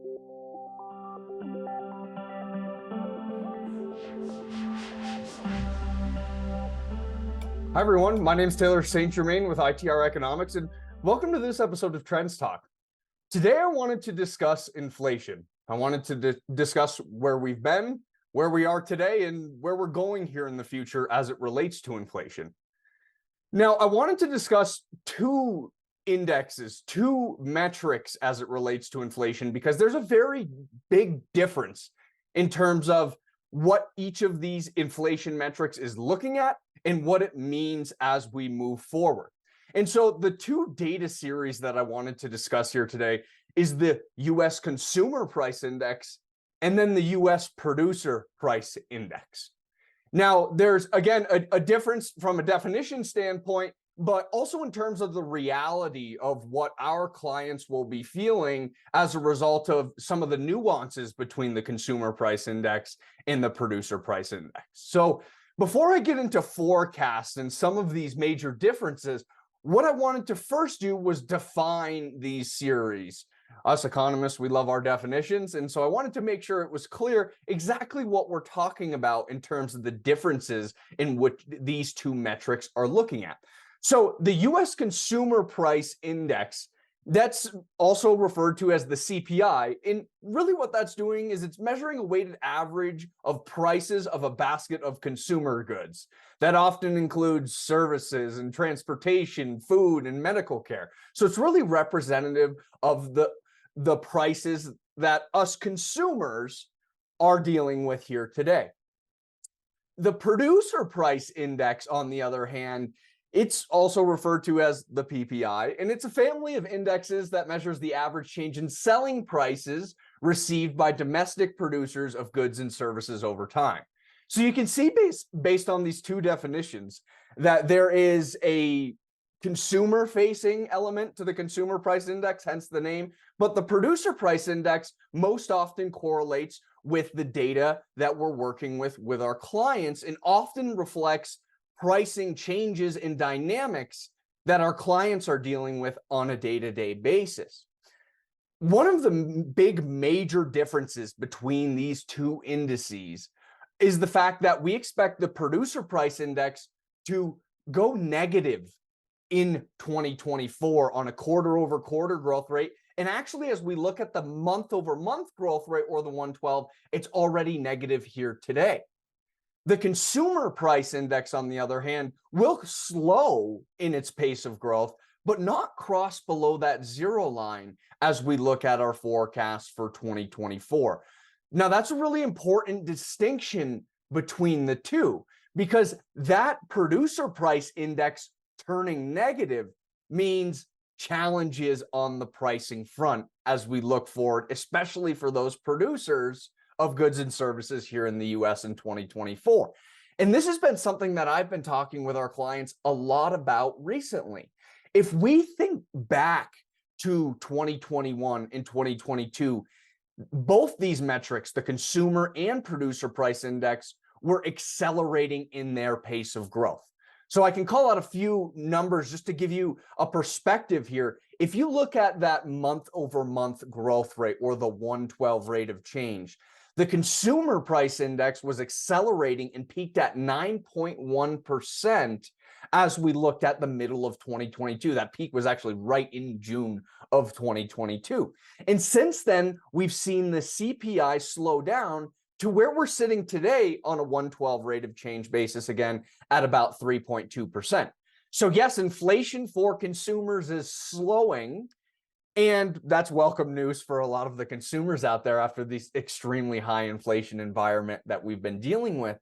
Hi, everyone. My name is Taylor St. Germain with ITR Economics, and welcome to this episode of Trends Talk. Today, I wanted to discuss inflation. I wanted to discuss where we've been, where we are today, and where we're going here in the future as it relates to inflation. Now, I wanted to discuss two indexes, two metrics as it relates to inflation, because there's a very big difference in terms of what each of these inflation metrics is looking at and what it means as we move forward. And so the two data series that I wanted to discuss here today is the US Consumer Price Index and then the US Producer Price Index. Now, there's, again, a difference from a definition standpoint, but also in terms of the reality of what our clients will be feeling as a result of some of the nuances between the Consumer Price Index and the Producer Price Index. So before I get into forecasts and some of these major differences, what I wanted to first do was define these series. Us economists, we love our definitions, and so I wanted to make sure it was clear exactly what we're talking about in terms of the differences in which these two metrics are looking at. So the US Consumer Price Index, that's also referred to as the CPI. And really what that's doing is it's measuring a weighted average of prices of a basket of consumer goods. That often includes services and transportation, food, and medical care. So it's really representative of the prices that us consumers are dealing with here today. The Producer Price Index, on the other hand, it's also referred to as the PPI, and it's a family of indexes that measures the average change in selling prices received by domestic producers of goods and services over time. So you can see based on these two definitions that there is a consumer-facing element to the Consumer Price Index, hence the name, but the Producer Price Index most often correlates with the data that we're working with our clients and often reflects pricing changes and dynamics that our clients are dealing with on a day-to-day basis. One of the big major differences between these two indices is the fact that we expect the Producer Price Index to go negative in 2024 on a quarter-over-quarter growth rate. And actually, as we look at the month-over-month growth rate, or the 112, it's already negative here today. The Consumer Price Index, on the other hand, will slow in its pace of growth, but not cross below that zero line as we look at our forecast for 2024. Now, that's a really important distinction between the two, because that Producer Price Index turning negative means challenges on the pricing front as we look forward, especially for those producers of goods and services here in the US in 2024. And this has been something that I've been talking with our clients a lot about recently. If we think back to 2021 and 2022, both these metrics, the Consumer and Producer Price Index, were accelerating in their pace of growth. So I can call out a few numbers just to give you a perspective here. If you look at that month-over-month growth rate, or the 112 rate of change, the Consumer Price Index was accelerating and peaked at 9.1% as we looked at the middle of 2022. That peak was actually right in June of 2022. And since then, we've seen the CPI slow down to where we're sitting today on a 112 rate of change basis, again, at about 3.2%. So yes, inflation for consumers is slowing, and that's welcome news for a lot of the consumers out there after this extremely high inflation environment that we've been dealing with.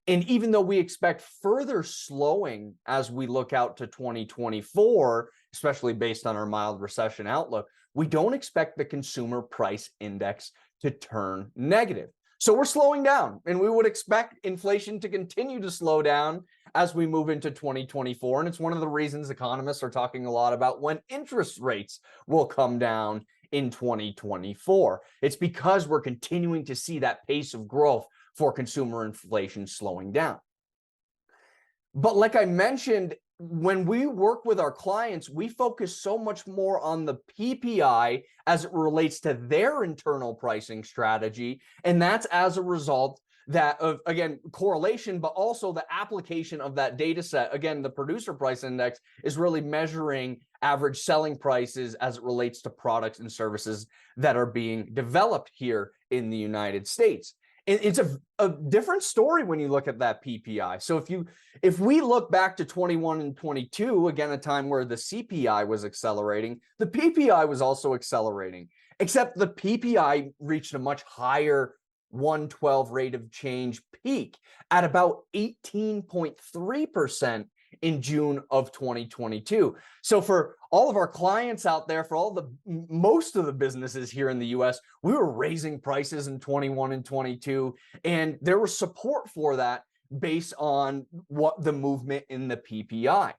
And even though we expect further slowing as we look out to 2024, especially based on our mild recession outlook, we don't expect the Consumer Price Index to turn negative. So we're slowing down, and we would expect inflation to continue to slow down as we move into 2024. And it's one of the reasons economists are talking a lot about when interest rates will come down in 2024. It's because we're continuing to see that pace of growth for consumer inflation slowing down. But like I mentioned, when we work with our clients, we focus so much more on the PPI as it relates to their internal pricing strategy. And that's as a result that of, again, correlation, but also the application of that data set. Again, the producer price index is really measuring average selling prices as it relates to products and services that are being developed here in the United States. It's a different story when you look at that PPI. So if we look back to 21 and 22, again, a time where the CPI was accelerating, the PPI was also accelerating, except the PPI reached a much higher 112 rate of change peak at about 18.3% in June of 2022. So for all of our clients out there, for most of the businesses here in the US, we were raising prices in 21 and 22, and there was support for that based on what the movement in the PPI.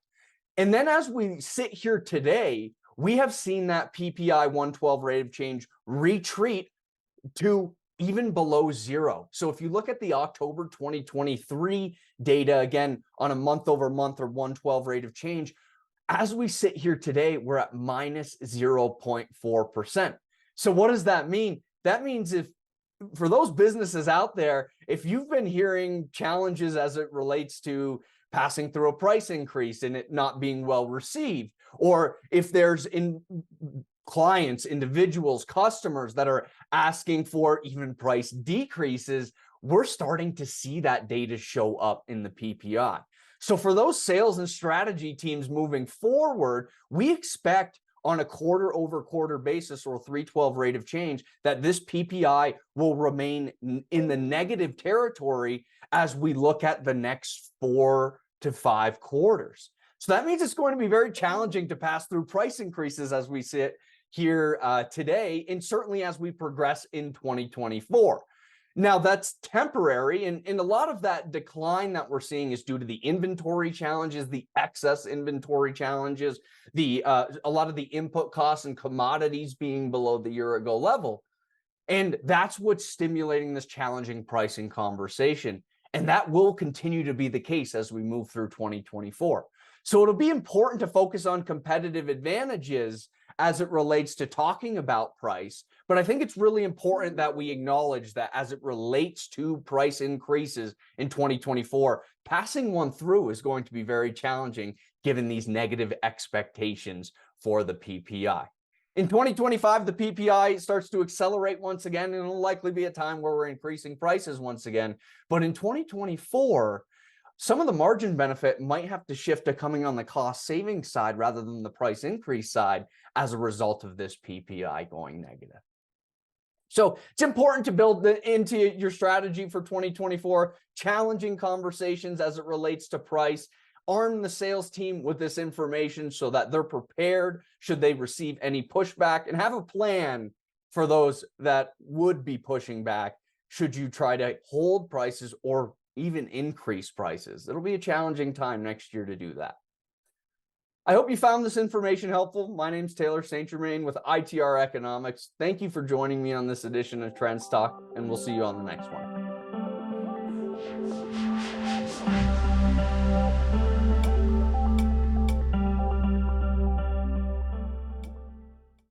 And then as we sit here today, we have seen that PPI 112 rate of change retreat to even below zero. So if you look at the October 2023 data, again, on a month over month or 112 rate of change, as we sit here today, we're at minus 0.4%. So what does that mean? That means for those businesses out there, if you've been hearing challenges as it relates to passing through a price increase and it not being well received, or if there's clients, individuals, customers that are asking for even price decreases, we're starting to see that data show up in the PPI. So for those sales and strategy teams moving forward, we expect on a quarter over quarter basis or 312 rate of change that this PPI will remain in the negative territory as we look at the next 4 to 5 quarters. So that means it's going to be very challenging to pass through price increases as we sit here today, and certainly as we progress in 2024. Now, that's temporary, and a lot of that decline that we're seeing is due to the inventory challenges, the excess inventory challenges, a lot of the input costs and commodities being below the year-ago level. And that's what's stimulating this challenging pricing conversation. And that will continue to be the case as we move through 2024. So it'll be important to focus on competitive advantages as it relates to talking about price. But I think it's really important that we acknowledge that as it relates to price increases in 2024, passing one through is going to be very challenging given these negative expectations for the PPI. In 2025, the PPI starts to accelerate once again, and it'll likely be a time where we're increasing prices once again. But in 2024, some of the margin benefit might have to shift to coming on the cost savings side rather than the price increase side as a result of this PPI going negative. So it's important to build into your strategy for 2024, challenging conversations as it relates to price. Arm the sales team with this information so that they're prepared should they receive any pushback, and have a plan for those that would be pushing back should you try to hold prices or even increase prices. It'll be a challenging time next year to do that. I hope you found this information helpful. My name's Taylor St. Germain with ITR Economics. Thank you for joining me on this edition of Trends Talk, and we'll see you on the next one.